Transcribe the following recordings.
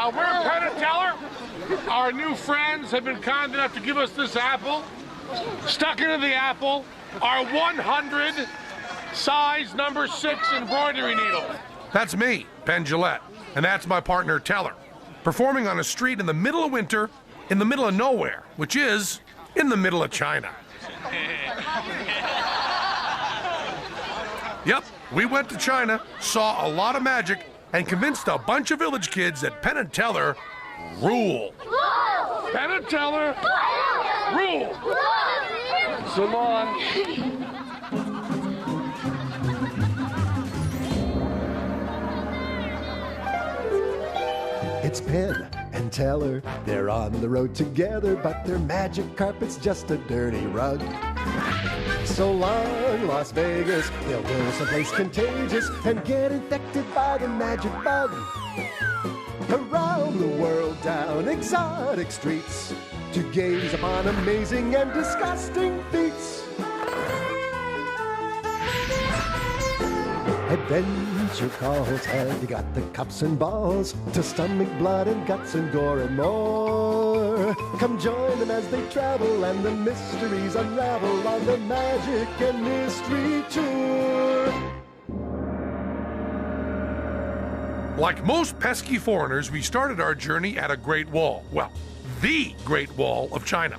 We're Penn and Teller. Our new friends have been kind enough to give us this apple. Stuck into the apple, our 100 size number 6 embroidery needle. That's me, Penn Jillette, and that's my partner Teller, performing on a street in the middle of winter, in the middle of nowhere, which is in the middle of China. Yep, we went to China, saw a lot of magic, and convinced a bunch of village kids that Penn and Teller rule. Penn and Teller rule. So long. It's Penn and Teller. They're on the road together, but their magic carpet's just a dirty rug. So long, Las Vegas. They'll go someplace contagious and get infected by the magic bug. Around the world, down exotic streets, to gaze upon amazing and disgusting feats. Adventure calls, have you got the cups and balls to stomach blood and guts and gore and more? Come join them as they travel and the mysteries unravel on the Magic and Mystery Tour. Like most pesky foreigners, we started our journey at a Great Wall. Well, the Great Wall of China.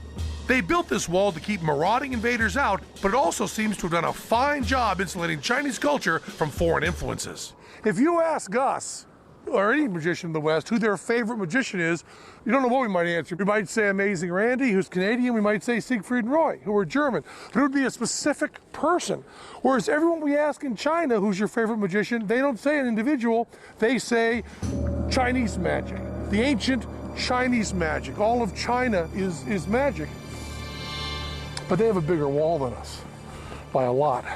They built this wall to keep marauding invaders out, but it also seems to have done a fine job insulating Chinese culture from foreign influences. If you ask us, or any magician in the West, who their favorite magician is, you don't know what we might answer. We might say Amazing Randy, who's Canadian. We might say Siegfried and Roy, who are German. But it would be a specific person. Whereas everyone we ask in China, who's your favorite magician, they don't say an individual. They say Chinese magic, the ancient Chinese magic. All of China is magic. But they have a bigger wall than us, by a lot.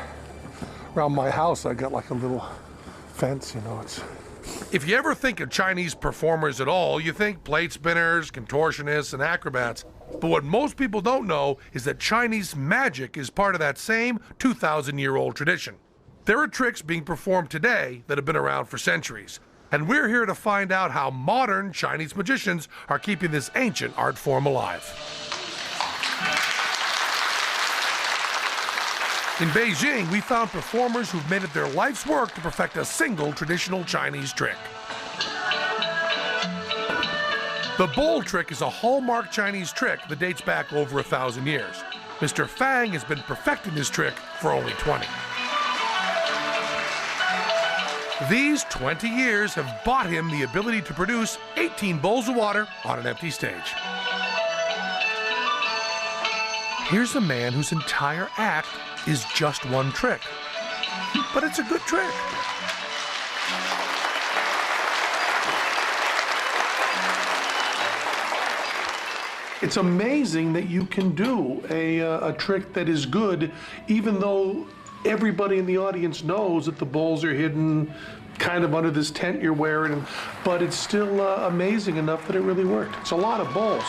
Around my house, I got like a little fence, you know. If you ever think of Chinese performers at all, you think plate spinners, contortionists, and acrobats. But what most people don't know is that Chinese magic is part of that same 2,000-year-old tradition. There are tricks being performed today that have been around for centuries. And we're here to find out how modern Chinese magicians are keeping this ancient art form alive. In Beijing, we found performers who've made it their life's work to perfect a single traditional Chinese trick. The bowl trick is a hallmark Chinese trick that dates back over 1,000 years. Mr. Fang has been perfecting this trick for only 20. These 20 years have bought him the ability to produce 18 bowls of water on an empty stage. Here's a man whose entire act is just one trick. But it's a good trick. It's amazing that you can do a trick that is good, even though everybody in the audience knows that the bowls are hidden kind of under this tent you're wearing, but it's still amazing enough that it really worked. It's a lot of bowls.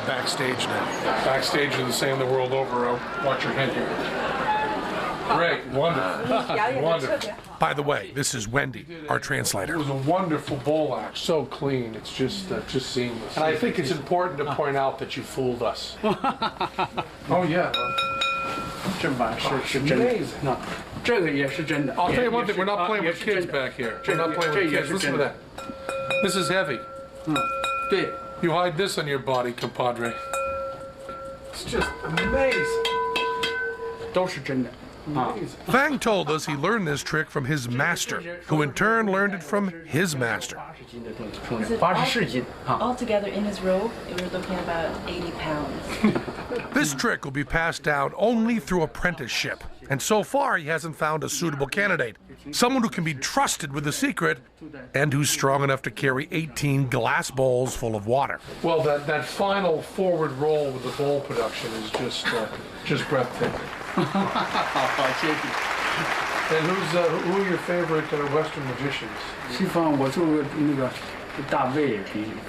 Backstage now. Backstage are the same the world over. Watch your head here. Great, wonderful, wonderful. By the way, this is Wendy, our translator. It was a wonderful bowl act, so clean. It's just seamless. And I think it's important to point out that you fooled us. Oh yeah. Amazing. No. I'll tell you one thing, we're not playing with kids back here. We're not playing with kids. Listen to that. This is heavy. You hide this on your body, compadre. It's just amazing. Amazing. Fang told us he learned this trick from his master, who in turn learned it from his master. Altogether in his robe, we're looking at about 80 pounds. This trick will be passed down only through apprenticeship. And so far, he hasn't found a suitable candidate. Someone who can be trusted with the secret and who's strong enough to carry 18 glass bowls full of water. Well, that final forward roll with the bowl production is just breathtaking. And who are your favorite Western magicians? 西方我做那个大卫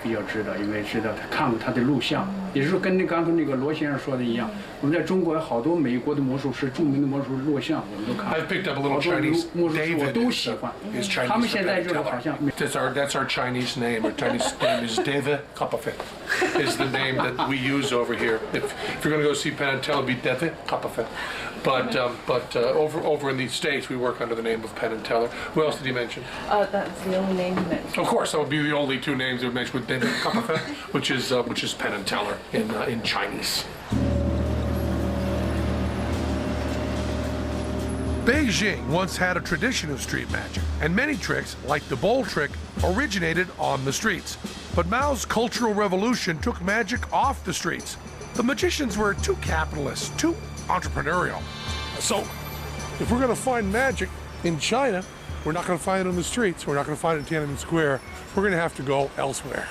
比较知道，因为知道他看过他的录像，也是跟刚才那个罗先生说的一样，我们在中国有好多美国的魔术师、著名的魔术师录像，我们都看。 I've picked up a 好 little 多 Chinese. 魔术师我 David 都喜欢。 is Chinese. 他们现在这个好像。 That's our Chinese name. Our Chinese name is David Copperfield. Is the name that we use over here. If you're going to go see Penn and Teller, it'll be David Copperfield. But over in the States, we work under the name of Penn and Teller. Who else did he mention? That's the only name he mentioned. Of course, that would be the only two names that would mention with David Copperfield, which is Penn and Teller in Chinese. Beijing once had a tradition of street magic, and many tricks, like the bowl trick, originated on the streets. But Mao's Cultural Revolution took magic off the streets. The magicians were too capitalist, too entrepreneurial. So, if we're going to find magic in China, we're not going to find it on the streets. We're not going to find it in Tiananmen Square. We're going to have to go elsewhere.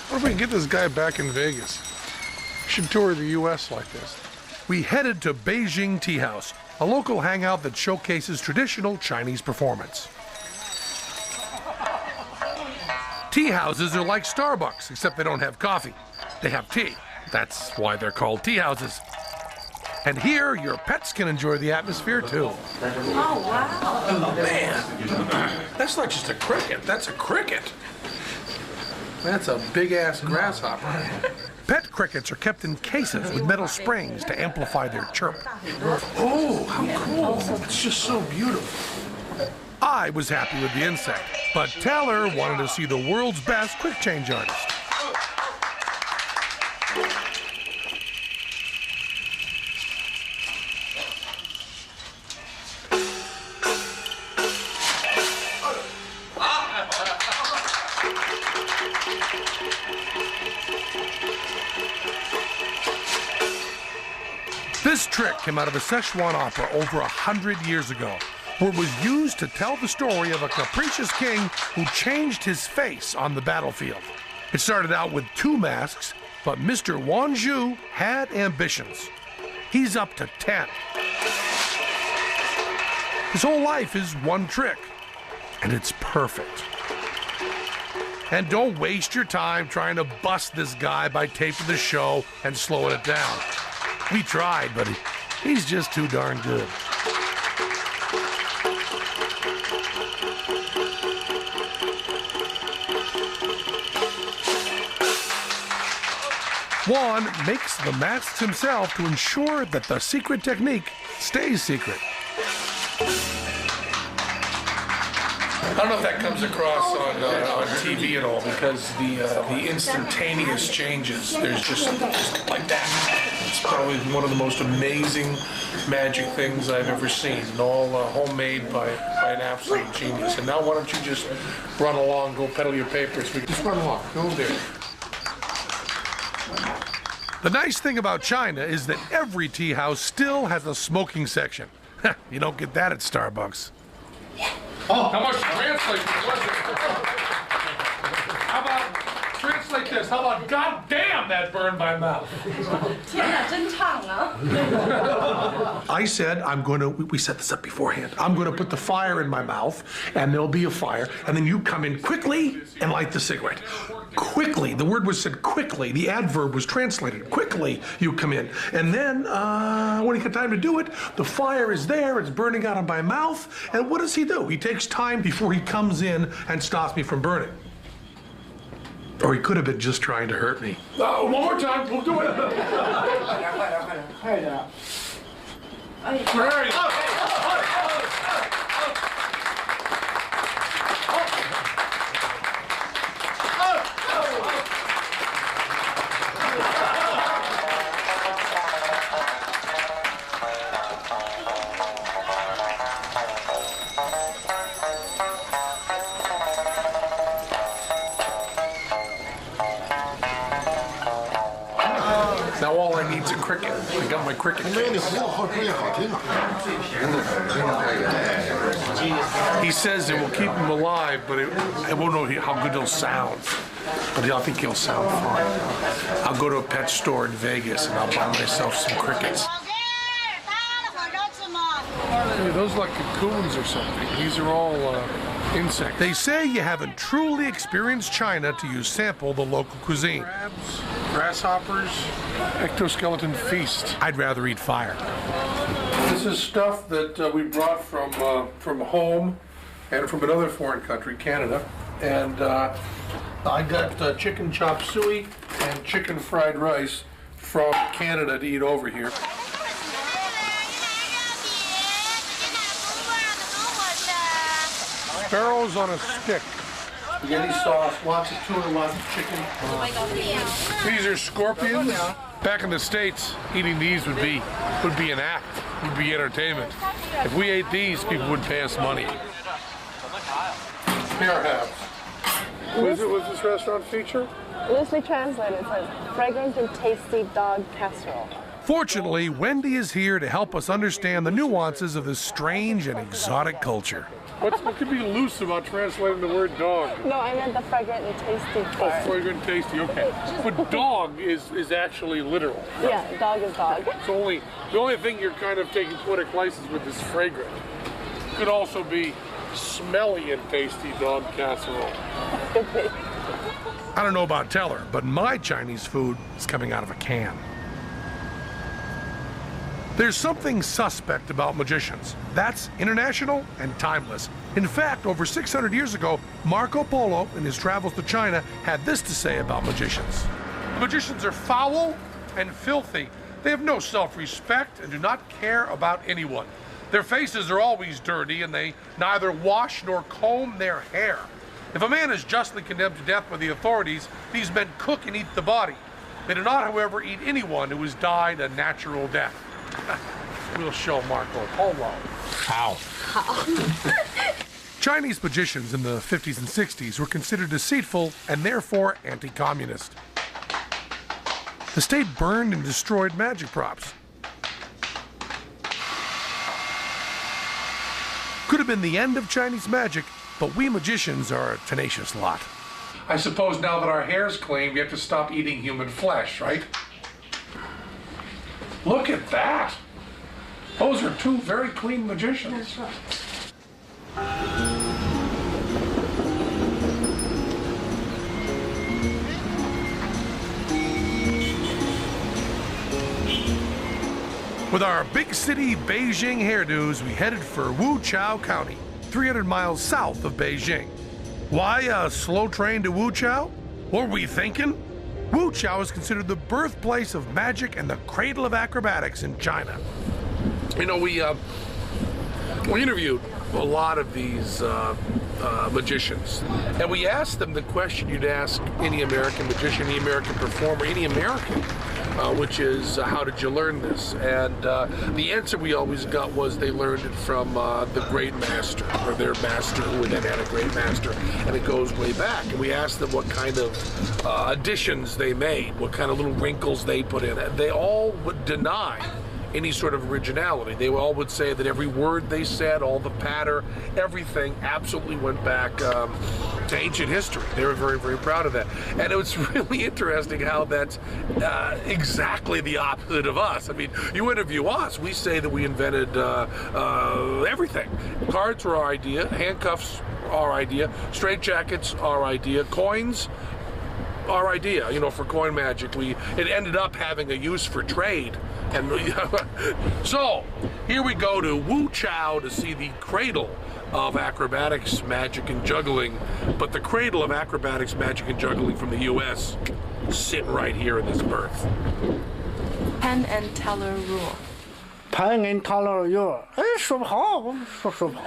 What if we can get this guy back in Vegas? We should tour the U.S. like this. We headed to Beijing Tea House, a local hangout that showcases traditional Chinese performance. Tea houses are like Starbucks, except they don't have coffee. They have tea. That's why they're called tea houses. And here, your pets can enjoy the atmosphere too. Oh, wow. Oh, man. That's not just a cricket. That's a cricket. That's a big-ass grasshopper. Pet crickets are kept in cases with metal springs to amplify their chirp. Oh, how cool. It's just so beautiful. I was happy with the insect, but Teller wanted to see the world's best quick change artist. This trick came out of a Szechuan opera over 100 years ago, where it was used to tell the story of a capricious king who changed his face on the battlefield. It started out with 2 masks, but Mr. Wanzhou had ambitions. He's up to 10. His whole life is one trick, and it's perfect. And don't waste your time trying to bust this guy by taping the show and slowing it down. We tried, but he's just too darn good. Juan makes the masks himself to ensure that the secret technique stays secret. I don't know if that comes across on TV at all, because the instantaneous changes, there's just like that. It's probably one of the most amazing magic things I've ever seen, and all homemade by an absolute genius. And now why don't you just run along, go peddle your papers. Just run along, go there. The nice thing about China is that every tea house still has a smoking section. You don't get that at Starbucks. Oh, how much translate was it? How about translate this? How about God damn that burned my mouth? 天哪，真烫啊！ I said we set this up beforehand. I'm going to put the fire in my mouth, and there'll be a fire, and then you come in quickly and light the cigarette. Quickly, the word was said quickly. The adverb was translated. Quickly, you come in. And then, when you get time to do it, the fire is there, it's burning out of my mouth, and what does he do? He takes time before he comes in and stops me from burning. Or he could have been just trying to hurt me. One more time, we'll do it. Where are you? needs a cricket. I got my cricket没有你 case. 不要好声音好听啊。 He says it will keep him alive, but I won't know how good he'll sound. But I think he'll sound fine. I'll go to a pet store in Vegas and I'll buy myself some crickets. Those are like cocoons or something. These are all insects. They say you haven't truly experienced China till you sample the local cuisine. Crabs, grasshoppers, ectoskeleton feast. I'd rather eat fire. This is stuff that we brought from home and from another foreign country, Canada. And I got chicken chop suey and chicken fried rice from Canada to eat over here. Sparrows on a stick. Spaghetti sauce, lots of tuna, lots of chicken. These are scorpions. Back in the States, eating these would be an act, would be entertainment. If we ate these, people would pay us money. Bear habs. What does this restaurant feature? Loosely translated, it says fragrant and tasty dog casserole. Fortunately, Wendy is here to help us understand the nuances of this strange and exotic culture. What could be loose about translating the word dog? No, I meant the fragrant and tasty Oh, part. fragrant, tasty, okay. But dog is actually literal. Yeah, dog is dog. It's the only thing you're kind of taking poetic license with is fragrant. Could also be smelly and tasty dog casserole. Could be. I don't know about Teller, but my Chinese food is coming out of a can. There's something suspect about magicians. That's international and timeless. In fact, over 600 years ago, Marco Polo, in his travels to China, had this to say about magicians. Magicians are foul and filthy. They have no self-respect and do not care about anyone. Their faces are always dirty, and they neither wash nor comb their hair. If a man is justly condemned to death by the authorities, these men cook and eat the body. They do not, however, eat anyone who has died a natural death. We'll show Marco Polo. How? Chinese magicians in the 50s and 60s were considered deceitful and therefore anti-communist. The state burned and destroyed magic props. Could have been the end of Chinese magic, but we magicians are a tenacious lot. I suppose now that our hair's clean, we have to stop eating human flesh, right? Look at that! Those are two very clean magicians. With our big city Beijing hairdos, we headed for Wuchao County, 300 miles south of Beijing. Why a slow train to Wuchao? What were we thinking? Wuchao is considered the birthplace of magic and the cradle of acrobatics in China. You know, we interviewed a lot of these magicians, and we asked them the question you'd ask any American magician, any American performer, any American, which is, how did you learn this? And the answer we always got was they learned it from the great master, or their master, who then had a great master, and it goes way back. And we asked them what kind of additions they made, what kind of little wrinkles they put in, and they all would deny any sort of originality. They all would say that every word they said, all the patter, everything absolutely went back to ancient history. They were very, very proud of that. And it was really interesting how that's exactly the opposite of us. I mean, you interview us, we say that we invented everything. Cards were our idea, handcuffs, our idea, straitjackets, our idea, coins, our idea, you know, for coin magic. It ended up having a use for trade. And so here we go to Wuchao to see the cradle of acrobatics, magic, and juggling. But the cradle of acrobatics, magic, and juggling from the U.S. sitting right here in this berth. Penn and Teller rule. Penn and Teller rule. 哎，说不好，说不好。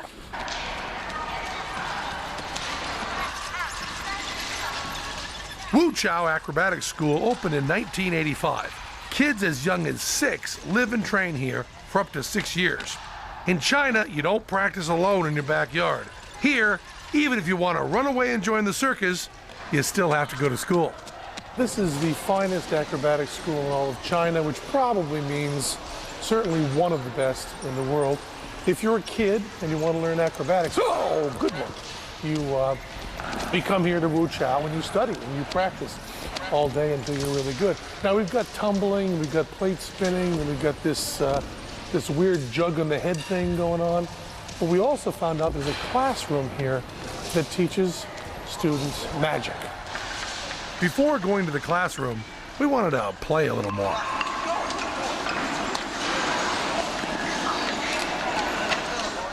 Wuchao Acrobatics School opened in 1985. Kids as young as 6 live and train here for up to 6 years. In China, you don't practice alone in your backyard. Here, even if you want to run away and join the circus, you still have to go to school. This is the finest acrobatic school in all of China, which probably means certainly one of the best in the world. If you're a kid and you want to learn acrobatics, oh, good one. You come here to Wuchao and you study and you practice all day until you're really good. Now we've got tumbling, we've got plate spinning, and we've got this weird jug on the head thing going on. But we also found out there's a classroom here that teaches students magic. Before going to the classroom, we wanted to play a little more.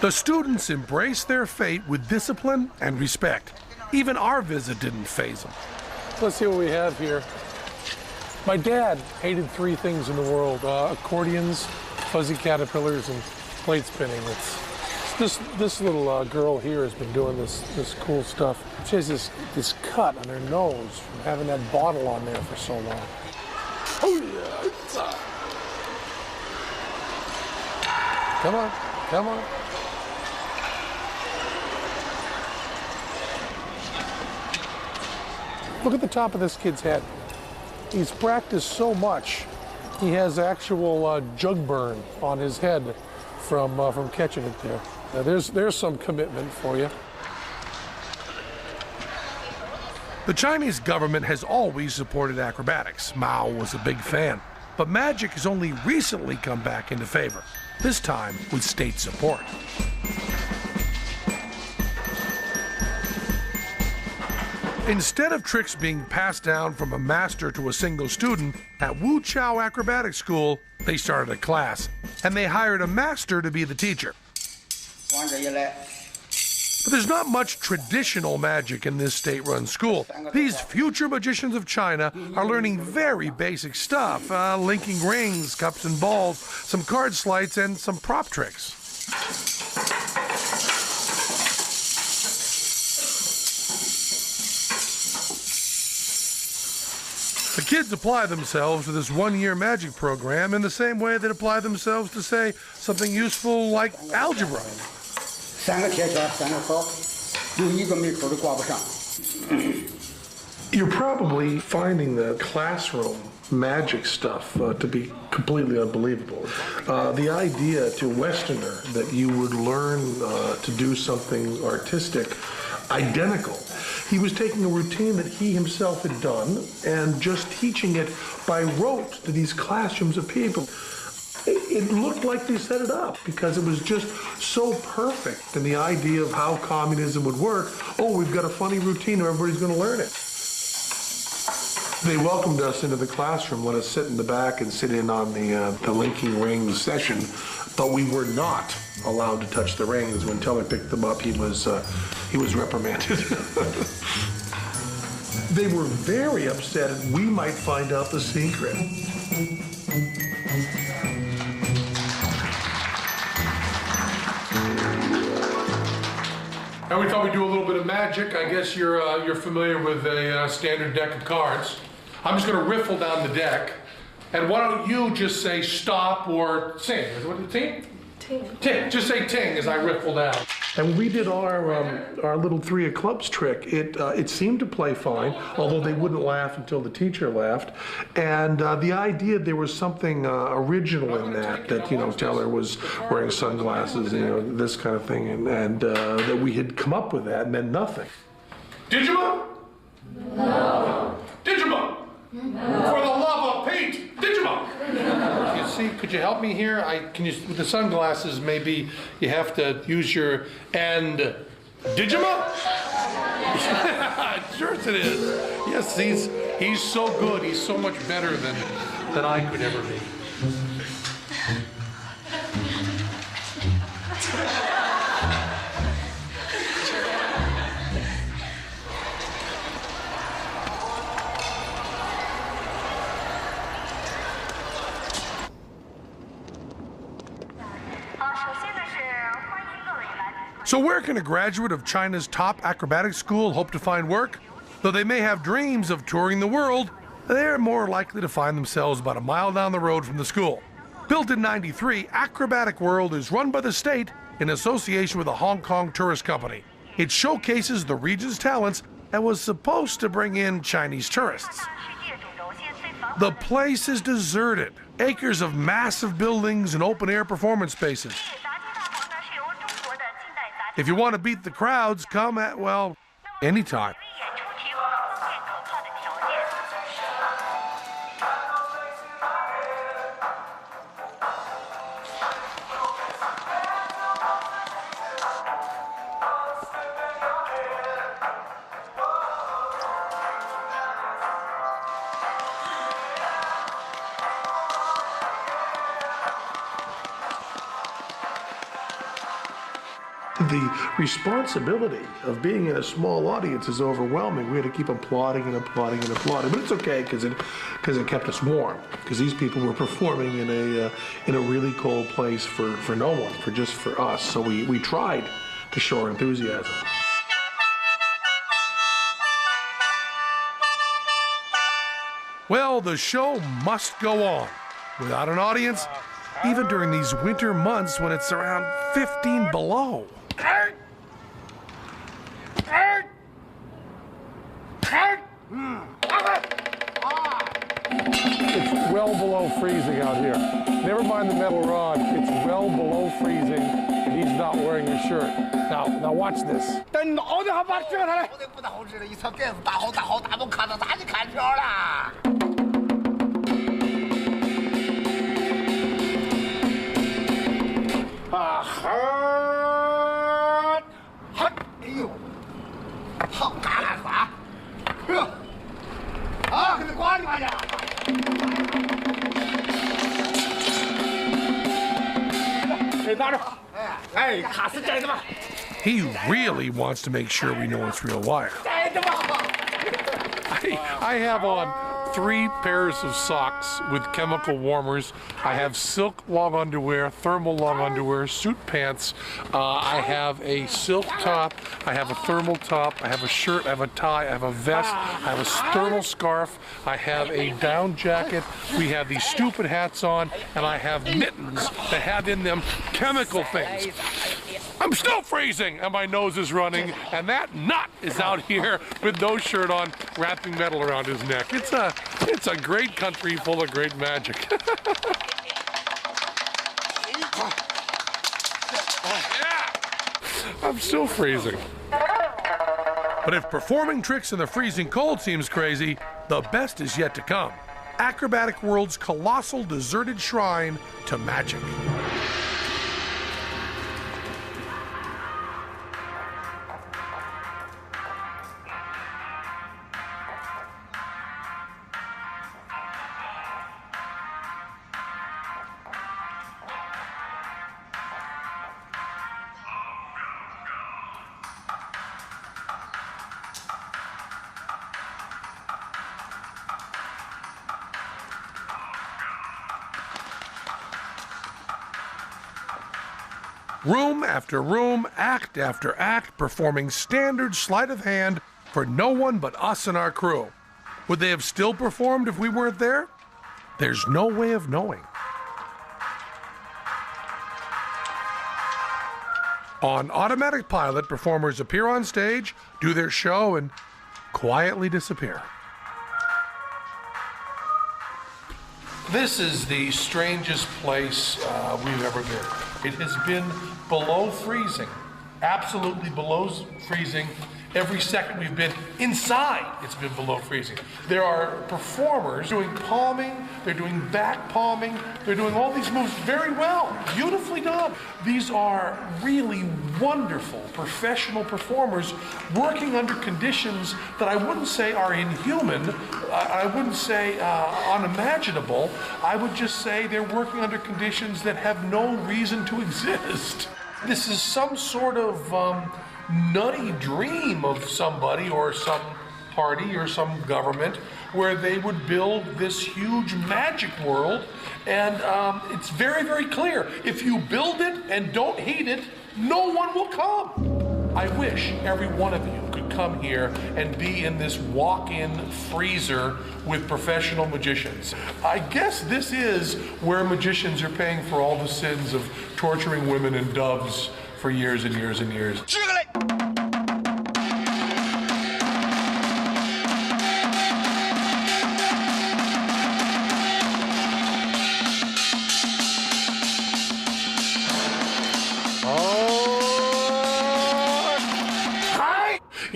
The students embrace their fate with discipline and respect. Even our visit didn't faze them. Let's see what we have here. My dad hated three things in the world: accordions, fuzzy caterpillars, and plate spinning. This little girl here has been doing this cool stuff. She has this cut on her nose from having that bottle on there for so long. Oh yeah! Come on, come on. Look at the top of this kid's head. He's practiced so much, he has actual jug burn on his head from catching it there. Now there's some commitment for you. The Chinese government has always supported acrobatics. Mao was a big fan. But magic has only recently come back into favor, this time with state support. Instead of tricks being passed down from a master to a single student, at Wuchao Acrobatic School, they started a class, and they hired a master to be the teacher. But there's not much traditional magic in this state-run school. These future magicians of China are learning very basic stuff, linking rings, cups and balls, some card sleights, and some prop tricks. The kids apply themselves to this one-year magic program in the same way they'd apply themselves to, say, something useful like algebra. You're probably finding the classroom magic stuff to be completely unbelievable. The idea to a Westerner that you would learn to do something artistic identical. He was taking a routine that he himself had done and just teaching it by rote to these classrooms of people. It looked like they set it up because it was just so perfect. And the idea of how communism would work, oh, we've got a funny routine, everybody's going to learn it. They welcomed us into the classroom, let us sit in the back and sit in on the linking rings session, but we were not allowed to touch the rings. When Teller picked them up, he was reprimanded. They were very upset and we might find out the secret. And we thought we'd do a little bit of magic. I guess you're familiar with a standard deck of cards. I'm just going to riffle down the deck. And why don't you just say stop or sing? Is it what the ting? Ting. Ting. Just say ting as I riffle down. And we did our little three of clubs trick. It seemed to play fine, although they wouldn't laugh until the teacher laughed. And the idea there was something original in that Teller was wearing sunglasses, this kind of thing, and that we had come up with that meant nothing. Digimon? No. Digimon? No. For the love of Pete, Digimon! You see, could you help me here? With the sunglasses, maybe you have to use your and Digimon? Sure it is. Yes, he's so good. He's so much better than I could ever be. So where can a graduate of China's top acrobatic school hope to find work? Though they may have dreams of touring the world, they're more likely to find themselves about a mile down the road from the school. Built in '93, Acrobatic World is run by the state in association with a Hong Kong tourist company. It showcases the region's talents and was supposed to bring in Chinese tourists. The place is deserted. Acres of massive buildings and open-air performance spaces. If you want to beat the crowds, come at, well, anytime. The responsibility of being in a small audience is overwhelming. We had to keep applauding and applauding and applauding, but it's okay because it kept us warm. Because these people were performing in a really cold place for no one, just for us. So we tried to show our enthusiasm. Well, the show must go on. Without an audience, even during these winter months when it's around 15 below. It's well below freezing out here. Never mind the metal rod, it's well below freezing, and he's not wearing a shirt. Now watch this. He really wants to make sure we know it's real wire. I have on 3 pairs of socks with chemical warmers. I have silk long underwear, thermal long underwear, suit pants. I have a silk top. I have a thermal top. I have a shirt. I have a tie. I have a vest. I have a thermal scarf. I have a down jacket. We have these stupid hats on, and I have mittens that have in them chemical things. I'm still freezing, and my nose is running, and that nut is out here with no shirt on, wrapping metal around his neck. It's a great country full of great magic. I'm still freezing. But if performing tricks in the freezing cold seems crazy, the best is yet to come. Acrobatic World's colossal deserted shrine to magic. Room after room, act after act, performing standard sleight of hand for no one but us and our crew. Would they have still performed if we weren't there? There's no way of knowing. On automatic pilot, performers appear on stage, do their show, and quietly disappear. This is the strangest place we've ever been. It has been below freezing, absolutely below freezing. Every second we've been inside, it's been below freezing. There are performers doing palming, they're doing back palming, they're doing all these moves very well, beautifully done. These are really wonderful professional performers working under conditions that I wouldn't say are inhuman, I wouldn't say unimaginable, I would just say they're working under conditions that have no reason to exist. This is some sort of nutty dream of somebody or some party or some government where they would build this huge magic world, and it's very, very clear. If you build it and don't heat it, no one will come. I wish every one of you could come here and be in this walk-in freezer with professional magicians. I guess this is where magicians are paying for all the sins of torturing women and doves for years and years and years.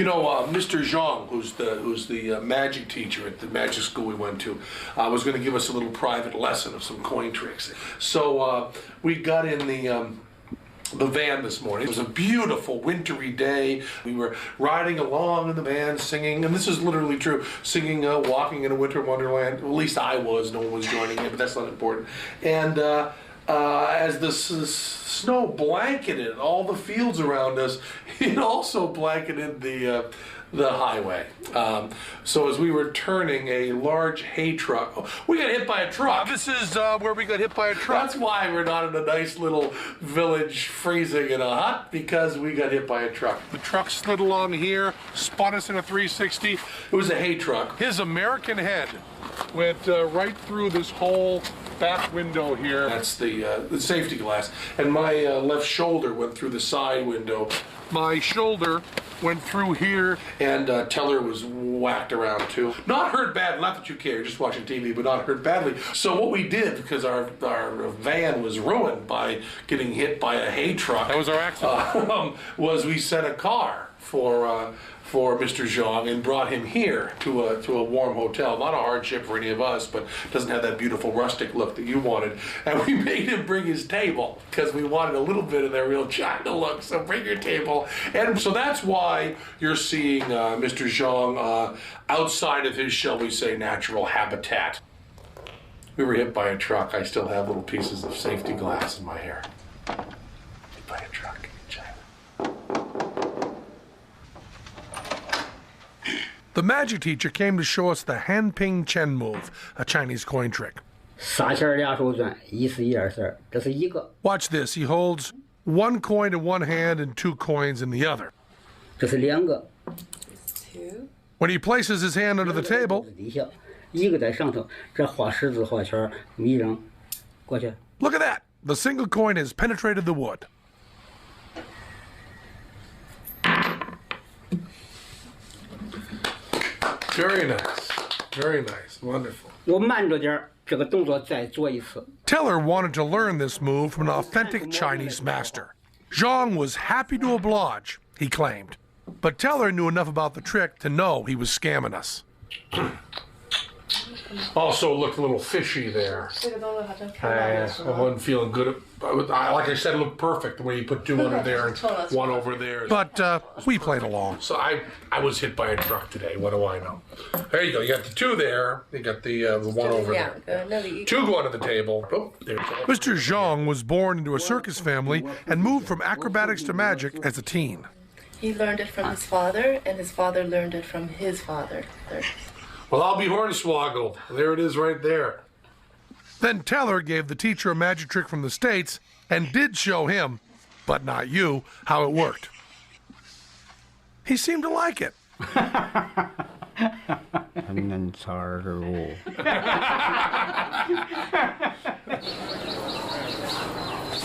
Mr. Zhang, who's the magic teacher at the magic school we went to, was going to give us a little private lesson of some coin tricks. So we got in the van this morning. It was a beautiful wintry day. We were riding along in the van singing, and this is literally true, singing Walking in a Winter Wonderland. Well, at least I was. No one was joining in, but that's not important. And as the snow blanketed all the fields around us, it also blanketed the highway. So as we were turning, a large hay truck, we got hit by a truck. This is where we got hit by a truck. That's why we're not in a nice little village freezing in a hut, because we got hit by a truck. The truck slid along here, spun us in a 360. It was a hay truck. His American head went right through this whole back window here. That's the safety glass. And my left shoulder went through the side window. My shoulder went through here. And Teller was whacked around too. Not hurt bad, not that you care, just watching TV, but not hurt badly. So what we did, because our van was ruined by getting hit by a hay truck. That was our accident. Was we sent a car for Mr. Zhang and brought him here to a warm hotel. Not a hardship for any of us, but doesn't have that beautiful rustic look that you wanted. And we made him bring his table because we wanted a little bit of that real China look. So bring your table. And so that's why you're seeing Mr. Zhang outside of his, shall we say, natural habitat. We were hit by a truck. I still have little pieces of safety glass in my hair. Hit by a truck in China. The magic teacher came to show us the Han-Ping Chen move, a Chinese coin trick. 3钱2手转，1是1 2 4，这是一个， Watch this. He holds one coin in one hand and two coins in the other. 这是2个， When he places his hand under the table, 底下，一个在上头，这画十字画圈，一扔过去。 look at that. The single coin has penetrated the wood. Very nice. Very nice. Wonderful. 我慢着点儿，这个动作再做一次。 Teller wanted to learn this move from an authentic Chinese master. Zhang was happy to oblige, he claimed. But Teller knew enough about the trick to know he was scamming us. Also looked a little fishy there. I wasn't feeling good. Like I said, it looked perfect the way you put 2 under there and 1 over there. But we played along. So I was hit by a truck today. What do I know? There you go. You got the 2 there. You got the 1 over there. 2 go under the table. Oh, there's Mr. Zhang was born into a circus family and moved from acrobatics to magic as a teen. He learned it from his father, and his father learned it from his father. Well, I'll be hornswoggled. There it is right there. Then Teller gave the teacher a magic trick from the States and did show him, but not you, how it worked. He seemed to like it.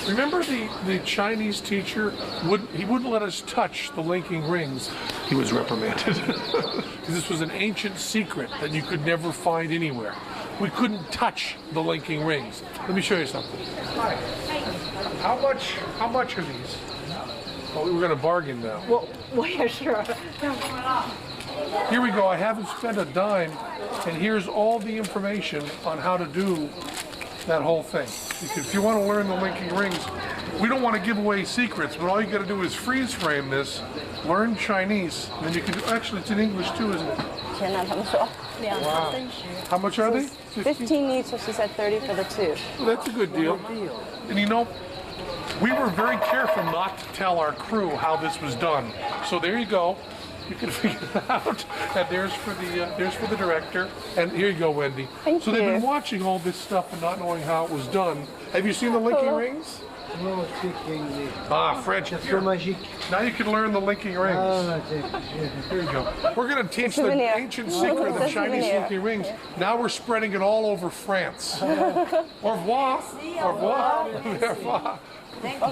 Remember the Chinese teacher? He wouldn't let us touch the linking rings. He was reprimanded. This was an ancient secret that you could never find anywhere. We couldn't touch the linking rings. Let me show you something. Hi. How much are these? Oh, we were going to bargain now. Here we go. I haven't spent a dime, and here's all the information on how to do that whole thing. If you want to learn the linking rings, we don't want to give away secrets, but all you got to do is freeze frame this, learn Chinese, and then you can. Actually, it's in English too, isn't it? Wow. How much are they? 15 each, so she said 30 for the 2. Well, that's a good deal. And you know, we were very careful not to tell our crew how this was done. So there you go. You can figure it out. And there's for the director. And here you go, Wendy. Thank so you. They've been watching all this stuff and not knowing how it was done. Have you seen the linking rings? No, speak English. Ah, French. So magic. Now you can learn the linking rings. Here you go. We're going to teach the Souvenir. ancient secret of the Chinese Souvenir. linking rings. Now we're spreading it all over France. Au revoir. Au revoir. Au revoir. Yes.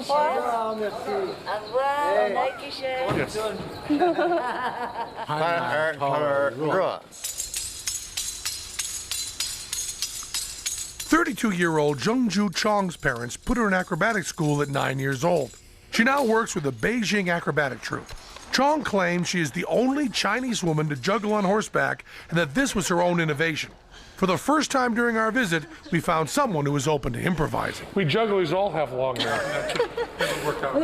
32-year-old Zhengzhu Chong's parents put her in acrobatic school at 9 years old. She now works with the Beijing acrobatic troupe. Chong claims she is the only Chinese woman to juggle on horseback and that this was her own innovation. For the first time during our visit, we found someone who was open to improvising. We jugglers all have long hair. Doesn't work out.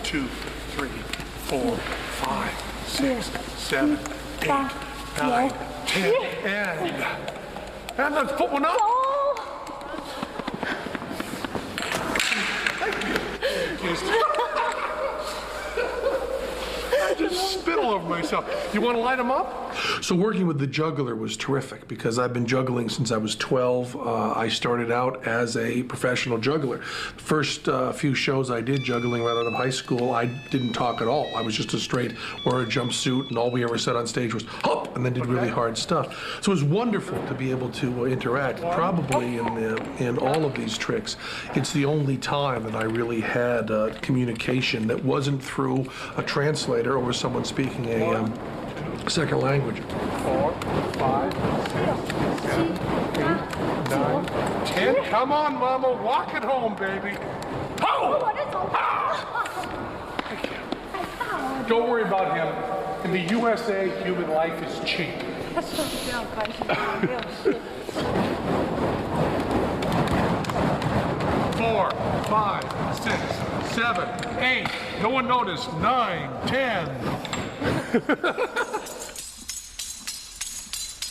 2, 3, 4, 5, 6, 7, 8, 9, 10, and let's put one up. I just spit all over myself. You want to light them up? So working with the juggler was terrific because I've been juggling since I was 12. I started out as a professional juggler. First few shows I did juggling right out of high school, I didn't talk at all. I was just a straight wear a jumpsuit, and all we ever said on stage was hop, and then did really hard stuff. So it was wonderful to be able to interact. Probably in all of these tricks, it's the only time that I really had communication that wasn't through a translator or someone speaking a second language. 4, 5, 6, 7, 8, 9, 10. Come on, Mama, walk it home, baby. Oh! Don't worry about him. In the USA, human life is cheap. 4, 5, 6, 7, 8. No one noticed. 9, 10.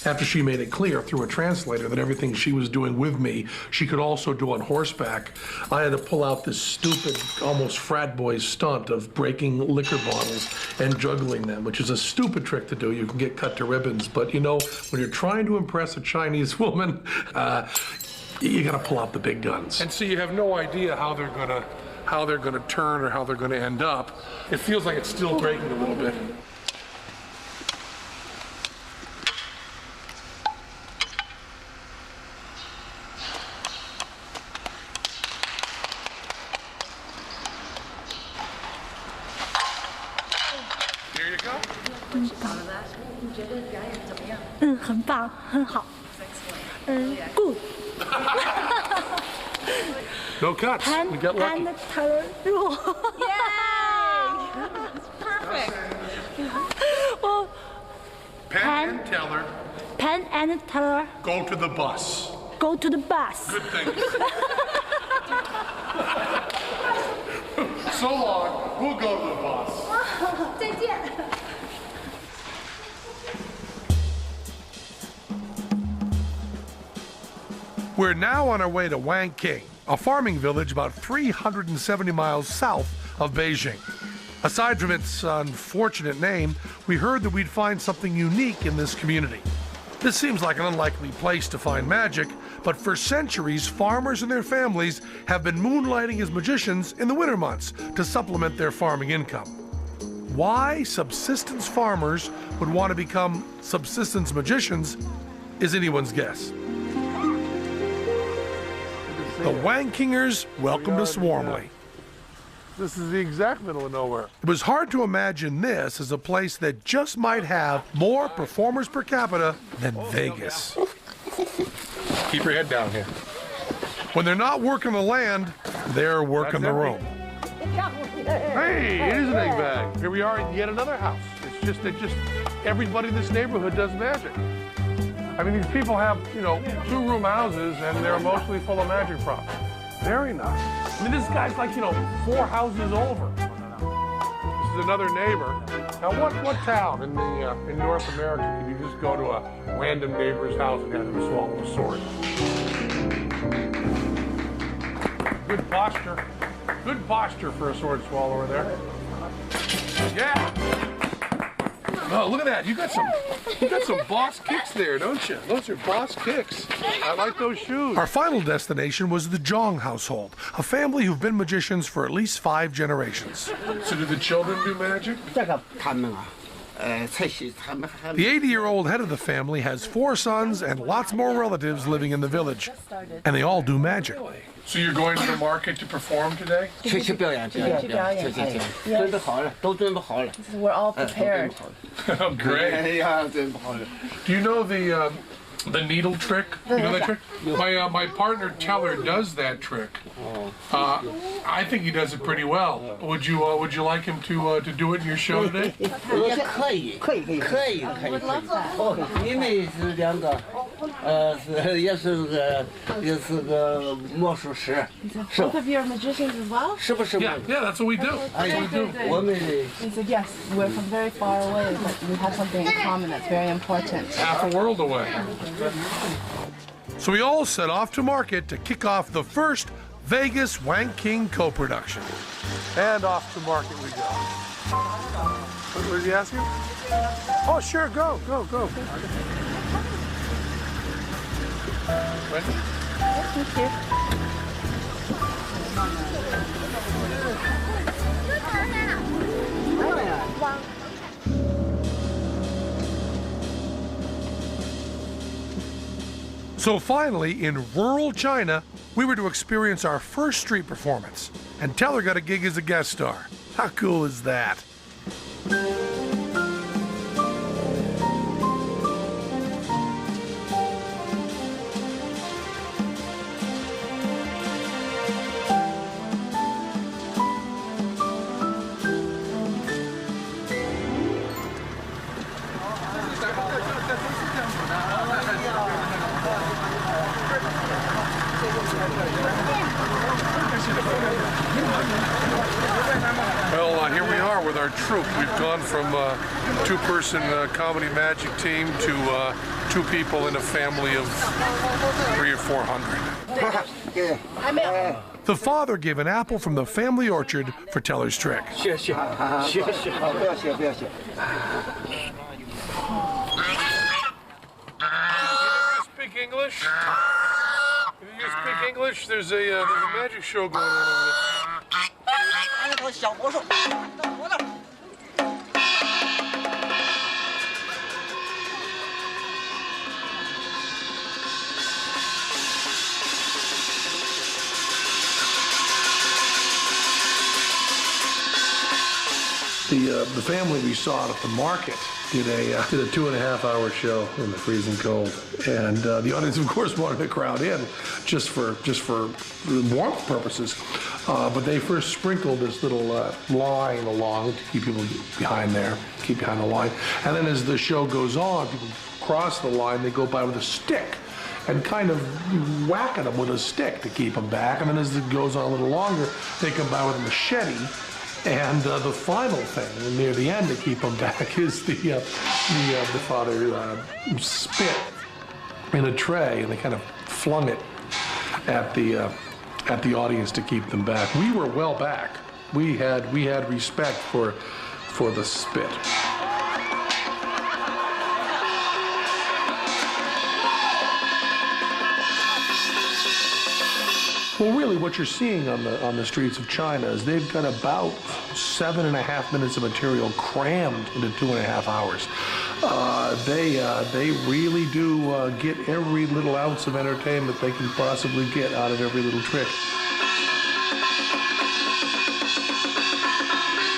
After she made it clear through a translator that everything she was doing with me, she could also do on horseback, I had to pull out this stupid, almost frat boy stunt of breaking liquor bottles and juggling them, which is a stupid trick to do. You can get cut to ribbons, but you know, when you're trying to impress a Chinese woman, you gotta pull out the big guns. And so you have no idea how they're gonna turn or how they're gonna end up. It feels like it's still breaking a little bit. Here you go. 很棒，很好。Good. No cuts. We got lucky. And Taylor rule. Yay! Perfect. Well, Penn and Teller, Penn and Taylor go to the bus. go to the bus. Good thing. So long, we'll go to the bus. 再见。We're now on our way to Wangking, a farming village about 370 miles south of Beijing. Aside from its unfortunate name, we heard that we'd find something unique in this community. This seems like an unlikely place to find magic, but for centuries, farmers and their families have been moonlighting as magicians in the winter months to supplement their farming income. Why subsistence farmers would want to become subsistence magicians is anyone's guess. The Wangkingers welcomed us warmly. This is the exact middle of nowhere. It was hard to imagine this as a place that just might have more performers per capita than Vegas. Keep your head down here. When they're not working the land, they're working the room. Hey, it is an egg bag. Here we are in yet another house. It's just that everybody in this neighborhood does magic. I mean, these people have, you know, 2-room houses and they're mostly full of magic props. Very nice. I mean, this guy's like, you know, 4 houses over. This is another neighbor. Now, what town in North America can you just go to a random neighbor's house and have him swallow a sword? Good posture. Good posture for a sword swallower there. Yeah. Oh, look at that. You got some boss kicks there, don't you? Those are boss kicks. I like those shoes. Our final destination was the Zhang household, a family who've been magicians for at least 5 generations. So do the children do magic? 这个他们啊，才是他们还 The 80-year-old head of the family has 4 sons and lots more relatives living in the village, and they all do magic. So you're going to the market to perform today? 去表演，准备好了，都准备好了。 We're all prepared. Oh, great. 哎呀，准备好了。 Do you know The needle trick? You know that trick? My partner Teller does that trick. I think he does it pretty well. Would you like him to do it in your show today? 可以，因为是两个，也是个魔术师，是吧？ Both of you are magicians as well? 是不是？ Yeah, that's what we do. That's what we do. 我们 He said, yes, we're from very far away, but we have something in common that's very important. Half a world away. So we all set off to market to kick off the first Vegas Wang King co-production. And off to market we go. What did he ask you? Oh, sure, go. Wendy? Thank you. So finally, in rural China, we were to experience our first street performance, and Teller got a gig as a guest star. How cool is that? Well, here we are with our troupe. We've gone from two-person comedy magic team to two people in a family of 300 or 400. The father gave an apple from the family orchard for Teller's trick. 谢谢，不要谢。 Speak English? If you speak English, there's a magic show going on over there. 小魔兽，我的。 The family we saw at the market did a 2.5-hour show in the freezing cold, and the audience, of course, wanted to crowd in just for warmth purposes. But they first sprinkled this little line along to keep people behind the line, and then as the show goes on, people cross the line. They go by with a stick and kind of whack at them with a stick to keep them back, and then as it goes on a little longer, they come by with a machete. And the final thing, near the end, to keep them back, is the father spit in a tray, and they kind of flung it at the audience to keep them back. We were well back. We had respect for the spit. Well, really, what you're seeing on the streets of China is they've got about 7.5 minutes of material crammed into 2.5 hours. They really do get every little ounce of entertainment they can possibly get out of every little trick.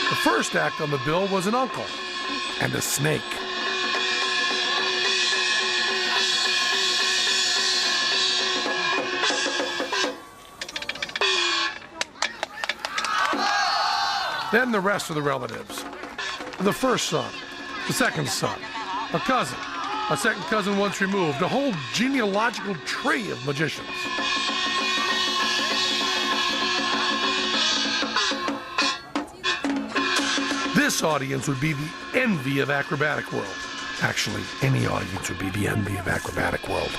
The first act on the bill was an uncle and a snake. Then the rest of the relatives. The first son, the second son, a cousin, a second cousin once removed, a whole genealogical tree of magicians. This audience would be the envy of acrobatic world. Actually, any audience would be the envy of acrobatic world.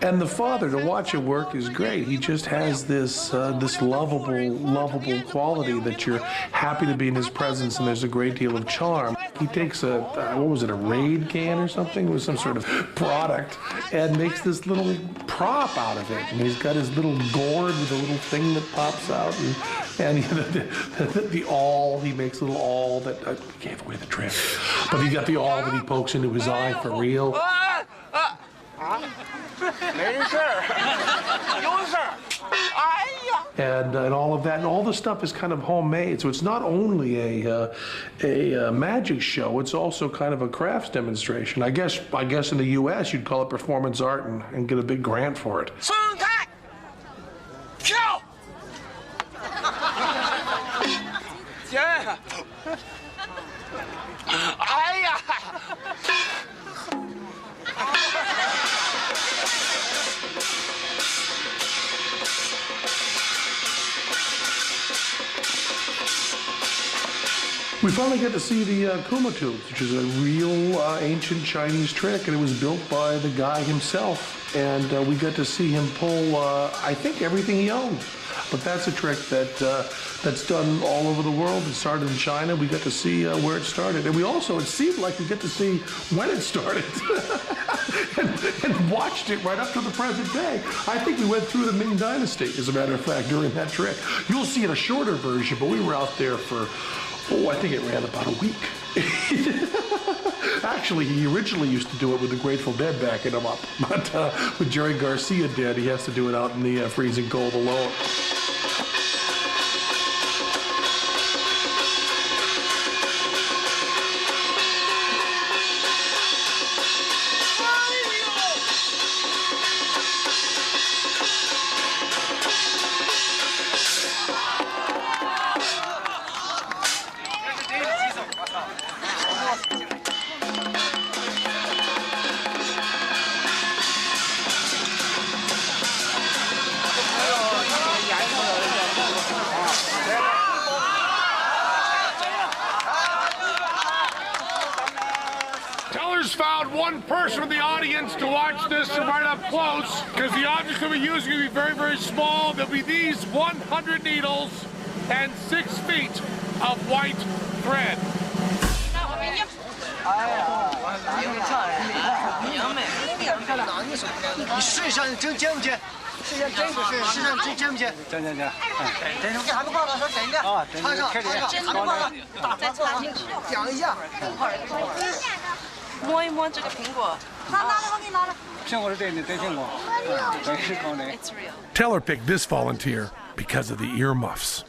And the father, to watch it work is great. He just has this lovable quality that you're happy to be in his presence, and there's a great deal of charm. He takes a Raid can or something with some sort of product and makes this little prop out of it. And he's got his little gourd with a little thing that pops out, and the awl, he makes a little awl that gave away the trick. But he's got the awl that he pokes into his eye for real. 没事儿，有事儿。and all of that, and all the stuff is kind of homemade. So it's not only a magic show; it's also kind of a crafts demonstration. I guess in the U.S. you'd call it performance art and get a big grant for it. We finally get to see the Kuma tubes, which is a real ancient Chinese trick, and it was built by the guy himself. And we get to see him pull, I think, everything he owned. But that's a trick that's done all over the world. It started in China. We got to see where it started. And it seemed like we get to see when it started and watched it right up to the present day. I think we went through the Ming Dynasty, as a matter of fact, during that trick. You'll see it a shorter version, but we were out there for, I think it ran about a week. Actually, he originally used to do it with the Grateful Dead backing him up. But with Jerry Garcia dead, he has to do it out in the freezing cold alone. Found one person in the audience to watch this right up close, because the objects that we're using will be very, very small. There'll be these 100 needles and 6 feet of white thread. Teller picked this volunteer because of the earmuffs.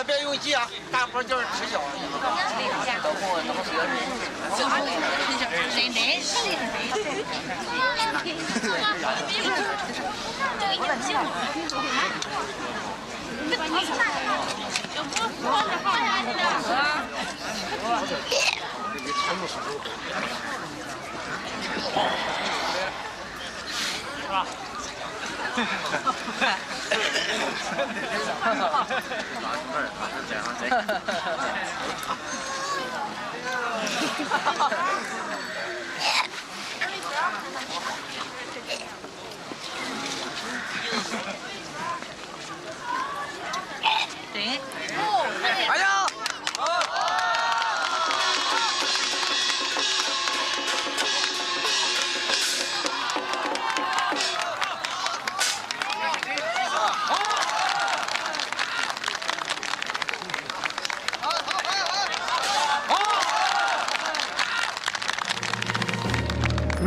别用急啊，大伙就是吃脚。对。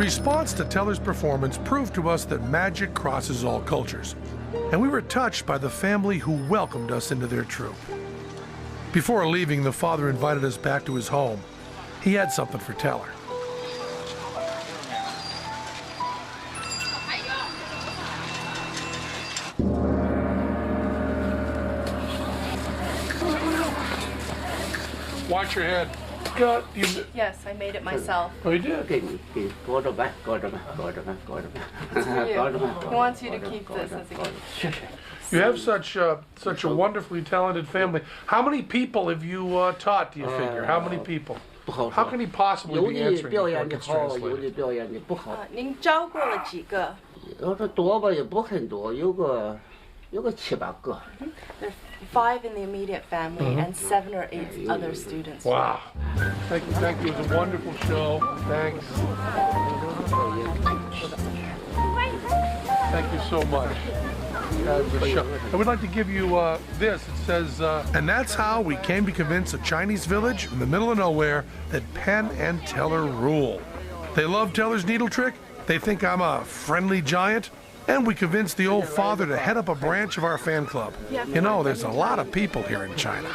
response to Teller's performance proved to us that magic crosses all cultures, and we were touched by the family who welcomed us into their troupe. Before leaving, the father invited us back to his home. He had something for Teller. Watch your head. God, Yes, I made it myself. Oh, you did? Go to back, go to back, go to back, go to back. Go to back. He wants you to keep this as a gift. You have such a wonderfully talented family. How many people have you taught, do you figure? How many people? How can he possibly be answering before it gets translated? 您教过了几个？要说多吧，也不很多，有个7、8个。There's 5 in the immediate family and 7 or 8 other students. Wow. Thank you, thank you. It was a wonderful show. Thanks. Thank you so much. I would like to give you this. It says, And that's how we came to convince a Chinese village in the middle of nowhere that Penn and Teller rule. They love Teller's needle trick, they think I'm a friendly giant, and we convinced the old father to head up a branch of our fan club. You know, there's a lot of people here in China.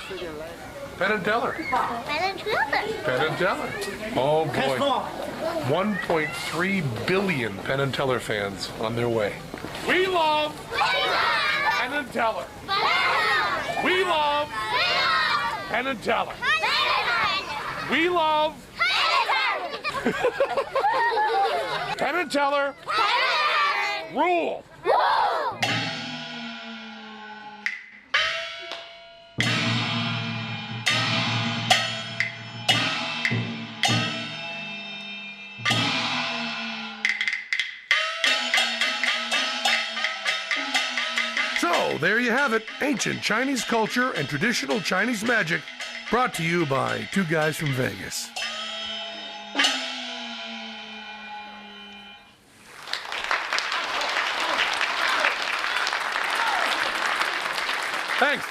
Penn and Teller. Penn and Teller. Oh boy. 1.3 billion Penn and Teller fans on their way. We love Penn and Teller. We love Penn and Teller. We love Penn and Teller. Rule. So, there you have it, ancient Chinese culture and traditional Chinese magic, brought to you by two guys from Vegas. Thanks.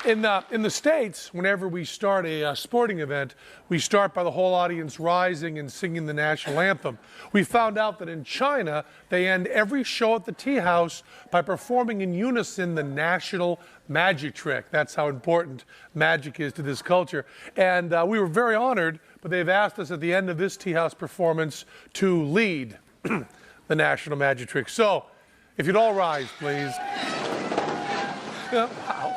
In the States, whenever we start a sporting event, we start by the whole audience rising and singing the national anthem. We found out that in China, they end every show at the tea house by performing in unison the national magic trick. That's how important magic is to this culture. And we were very honored, but they've asked us at the end of this tea house performance to lead the national magic trick. So, if you'd all rise, please. Wow.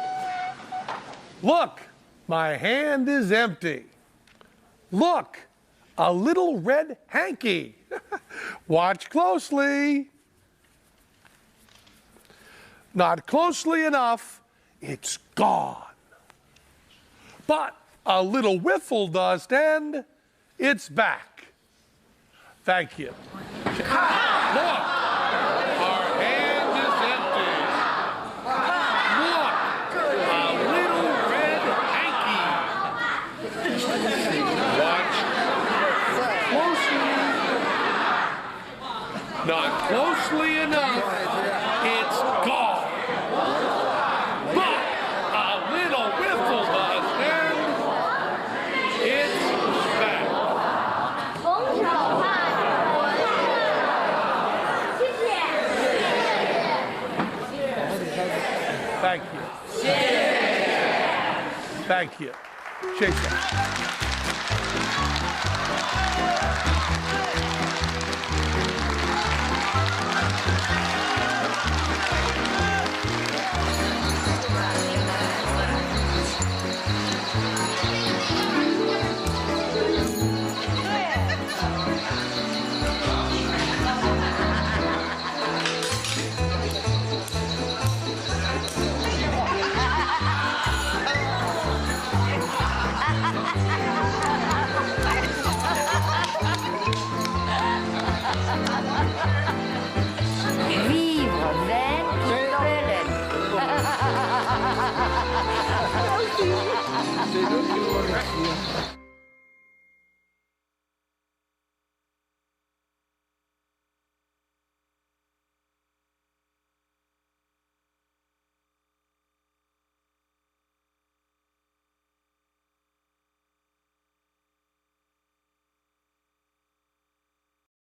Look, my hand is empty. Look, a little red hanky. Watch closely. Not closely enough, it's gone. But a little whiffle dust and it's back. Thank you. Look, our hand is empty. Look, a little red hanky. Watch closely. Not closely enough, it's gone. But a little whiffle dust and it's back. Thank you. Thank you. Shake that.